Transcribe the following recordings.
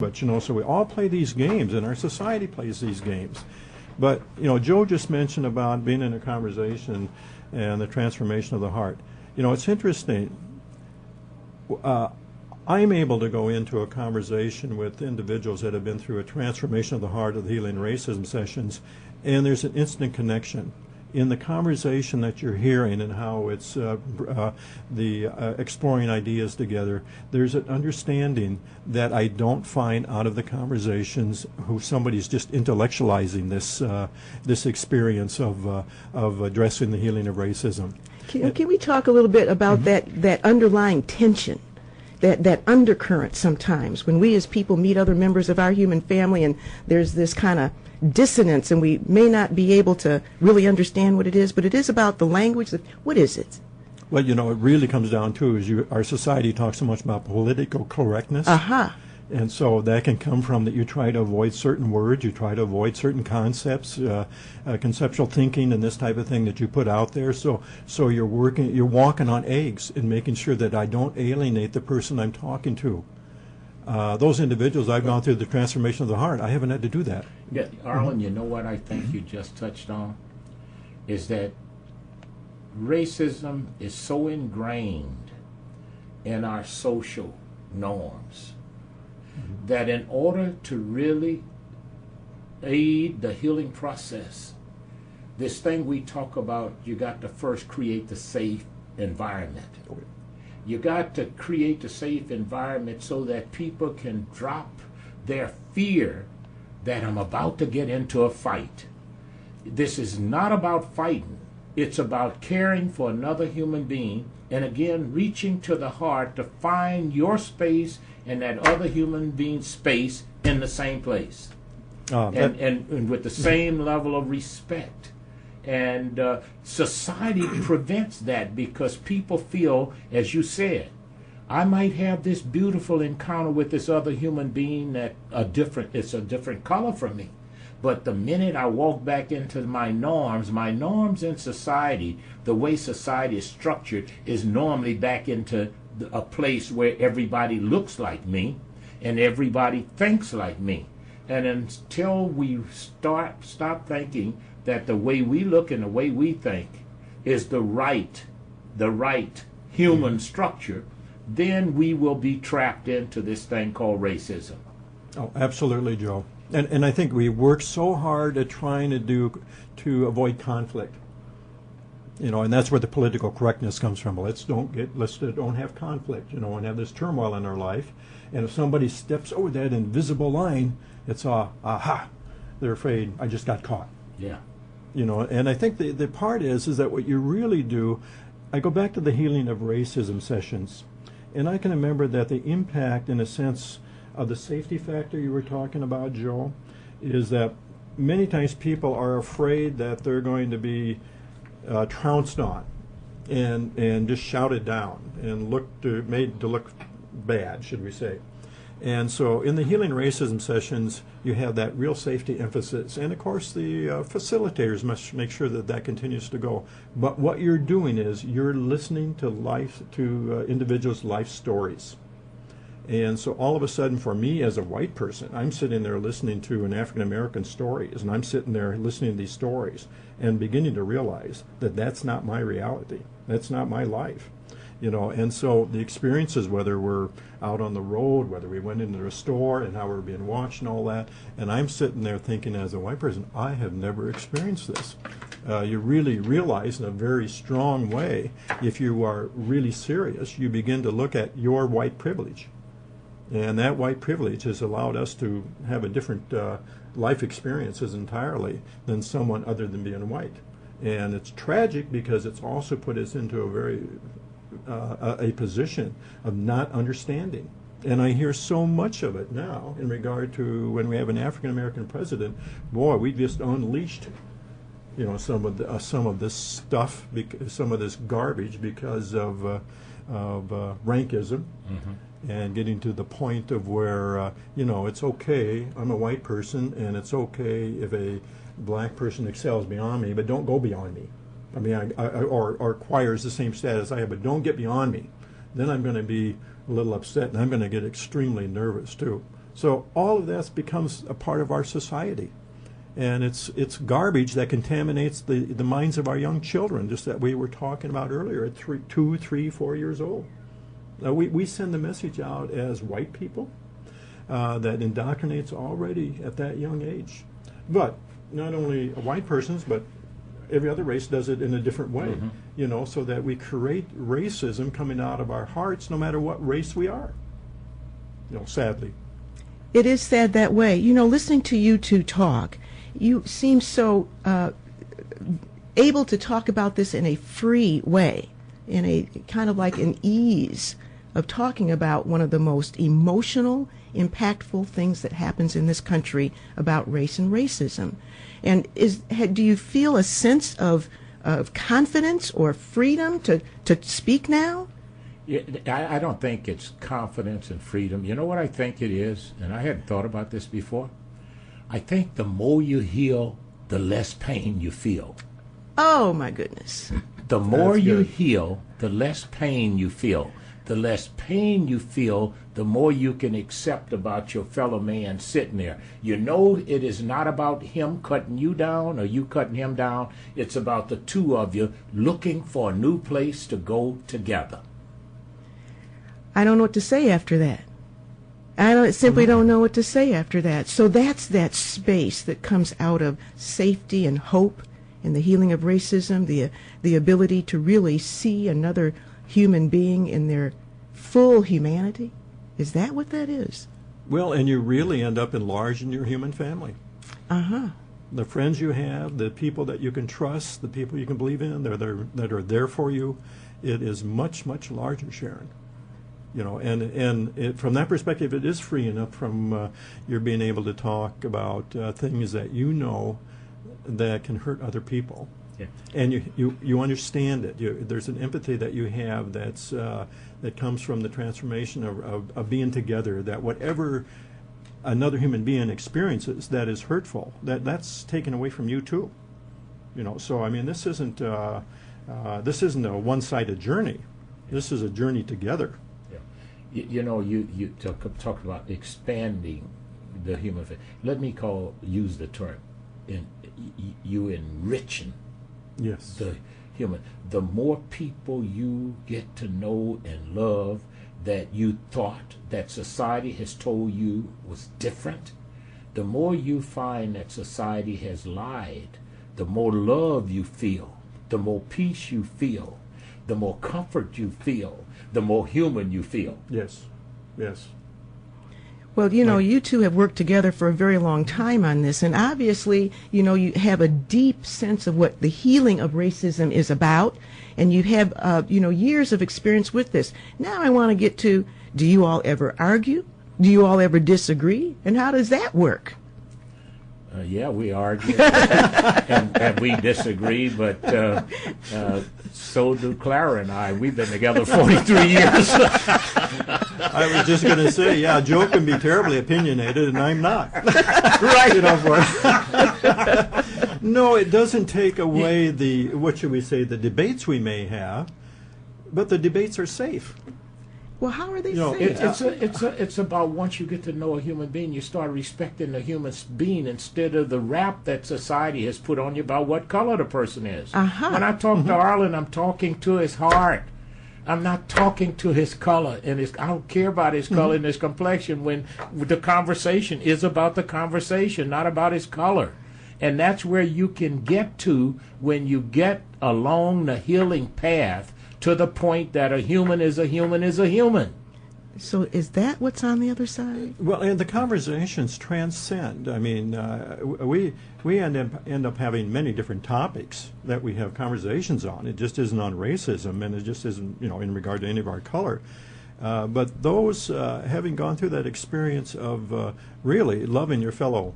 But, so we all play these games, and our society plays these games. But, Joe just mentioned about being in a conversation and the transformation of the heart. It's interesting. I'm able to go into a conversation with individuals that have been through a transformation of the heart of the healing racism sessions, and there's an instant connection in the conversation that you're hearing and how it's exploring ideas together. There's an understanding that I don't find out of the conversations who somebody's just intellectualizing this experience of addressing the healing of racism. Can we talk a little bit about that underlying tension? That undercurrent sometimes when we as people meet other members of our human family and there's this kind of dissonance and we may not be able to really understand what it is, but it is about the language. What is it? Well, it really comes down to is our society talks so much about political correctness. And so that can come from that you try to avoid certain words, you try to avoid certain concepts, conceptual thinking and this type of thing that you put out there. So you're walking on eggs and making sure that I don't alienate the person I'm talking to. Those individuals, I've gone through the transformation of the heart. I haven't had to do that. Yeah, Arlen, you know what I think you just touched on? Is that racism is so ingrained in our social norms that in order to really aid the healing process, this thing we talk about, you got to first create the safe environment. You got to create the safe environment so that people can drop their fear that I'm about to get into a fight. This is not about fighting. It's about caring for another human being and again reaching to the heart to find your space and that other human being's space in the same place. And with the same level of respect. And society prevents that because people feel, as you said, I might have this beautiful encounter with this other human being that it's a different color from me. But the minute I walk back into my norms in society, the way society is structured is normally back into a place where everybody looks like me and everybody thinks like me. And until we stop thinking that the way we look and the way we think is the right human structure, then we will be trapped into this thing called racism. Oh, absolutely, Joe. And I think we work so hard at trying to avoid conflict. And that's where the political correctness comes from. Let's don't have conflict, and have this turmoil in our life. And if somebody steps over that invisible line, it's aha, they're afraid I just got caught. Yeah. And I think the part is that what you really do, I go back to the healing of racism sessions, and I can remember that the impact, in a sense, of the safety factor you were talking about, Joe, is that many times people are afraid that they're going to be trounced on and just shouted down and made to look bad, should we say. And so in the healing racism sessions, you have that real safety emphasis. And of course, the facilitators must make sure that continues to go. But what you're doing is you're listening to individuals' life stories. And so all of a sudden, for me as a white person, I'm sitting there listening to an African-American stories, and I'm sitting there listening to these stories and beginning to realize that that's not my reality. That's not my life. And so the experiences, whether we're out on the road, whether we went into a store and how we're being watched and all that, and I'm sitting there thinking as a white person, I have never experienced this. You really realize in a very strong way, if you are really serious, you begin to look at your white privilege. And that white privilege has allowed us to have a different life experiences entirely than someone other than being white. And it's tragic because it's also put us into a position of not understanding. And I hear so much of it now in regard to when we have an African-American president. Boy, we just unleashed, some of this stuff, some of this garbage because of rankism. Mm-hmm. And getting to the point of where, it's okay, I'm a white person, and it's okay if a black person excels beyond me, but don't go beyond me. I mean, or acquires the same status I have, but don't get beyond me. Then I'm going to be a little upset, and I'm going to get extremely nervous, too. So all of that becomes a part of our society. And it's garbage that contaminates the minds of our young children, just that we were talking about earlier, at 2, 3, 4 years old. We send the message out as white people that indoctrinates already at that young age. But not only white persons, but every other race does it in a different way, you know, so that we create racism coming out of our hearts no matter what race we are, you know, sadly. It is sad that way. You know, listening to you two talk, you seem so able to talk about this in a free way, in a kind of like an ease of talking about one of the most emotional, impactful things that happens in this country about race and racism. And do you feel a sense of confidence or freedom to speak now? Yeah, I don't think it's confidence and freedom. You know what I think it is? And I hadn't thought about this before. I think the more you heal, the less pain you feel. Oh, my goodness. The more That's you good. heal, the less pain you feel. The less pain you feel, the more you can accept about your fellow man sitting there. You know it is not about him cutting you down or you cutting him down. It's about the two of you looking for a new place to go together. I don't know what to say after that. Simply don't know what to say after that. So that's that space that comes out of safety and hope and the healing of racism, the ability to really see another human being in their full humanity. Is that what that is? Well, and you really end up enlarging your human family. Uh-huh. The friends you have, the people that you can trust, the people you can believe in, that are there for you, it is much, much larger, Sharon. You know, and from that perspective, it is free enough from your being able to talk about things that you know that can hurt other people. Yeah. And you understand it. There's an empathy that you have that comes from the transformation of being together, that whatever another human being experiences that is hurtful, that's taken away from you too. You know, so I mean, this isn't a one-sided journey. This is a journey together. You know, you talk about expanding the human family. Let me use the term, you enriching Yes. the human. The more people you get to know and love that you thought that society has told you was different, the more you find that society has lied, the more love you feel, the more peace you feel, the more comfort you feel, the more human you feel. Yes. Yes. Well, you know, you two have worked together for a very long time on this, and obviously, you know, you have a deep sense of what the healing of racism is about, and you have, you know, years of experience with this. Now I want to get to, do you all ever argue? Do you all ever disagree? And how does that work? Yeah, we argue and we disagree, but so do Clara and I. We've been together 43 years. I was just going to say, yeah, Joe can be terribly opinionated, and I'm not. Right. You know, no, it doesn't take away what should we say, the debates we may have, but the debates are safe. Well, how are they You know, safe? It's about once you get to know a human being, you start respecting the human being instead of the rap that society has put on you about what color the person is. Uh-huh. When I talk to Arlin, I'm talking to his heart. I'm not talking to his color, and I don't care about his color and his complexion when the conversation is about the conversation, not about his color. And that's where you can get to when you get along the healing path to the point that a human is a human is a human. So is that what's on the other side? Well, and the conversations transcend. I mean, we end up having many different topics that we have conversations on. It just isn't on racism, and it just isn't, you know, in regard to any of our color. But those having gone through that experience of really loving your fellow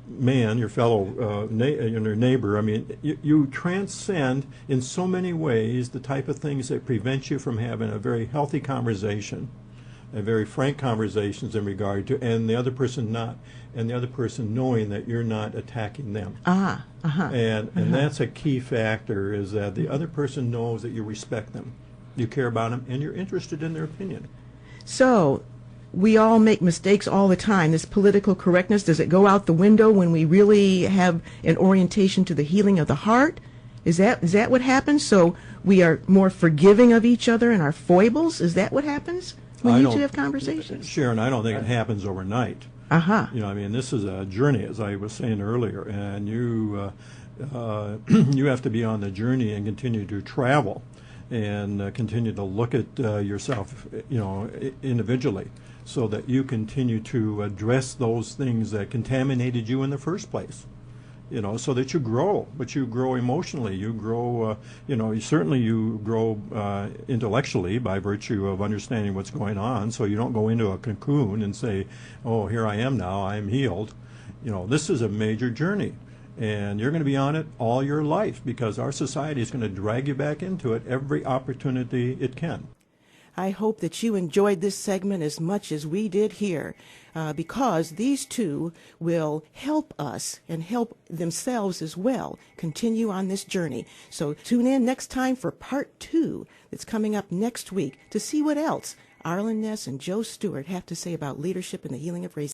man, your fellow your neighbor, I mean, you transcend in so many ways the type of things that prevent you from having a very healthy conversation, a very frank conversations in regard to, and the other person knowing that you're not attacking them. And that's a key factor, is that the other person knows that you respect them, you care about them, and you're interested in their opinion. So we all make mistakes all the time. This political correctness, does it go out the window when we really have an orientation to the healing of the heart? Is that what happens? So we are more forgiving of each other and our foibles? Is that what happens when you two have conversations? Sharon, I don't think it happens overnight. Uh-huh. You know, I mean, this is a journey, as I was saying earlier, and you you have to be on the journey and continue to travel and continue to look at yourself, you know, individually, so that you continue to address those things that contaminated you in the first place. You know, so that you grow, but you grow emotionally. You grow, you know, you grow intellectually by virtue of understanding what's going on. So you don't go into a cocoon and say, "Oh, here I am now. I'm healed." You know, this is a major journey, and you're going to be on it all your life because our society is going to drag you back into it every opportunity it can. I hope that you enjoyed this segment as much as we did here, because these two will help us and help themselves as well continue on this journey. So tune in next time for part 2 that's coming up next week to see what else Arlin Ness and Joe Stewart have to say about leadership and the healing of racism.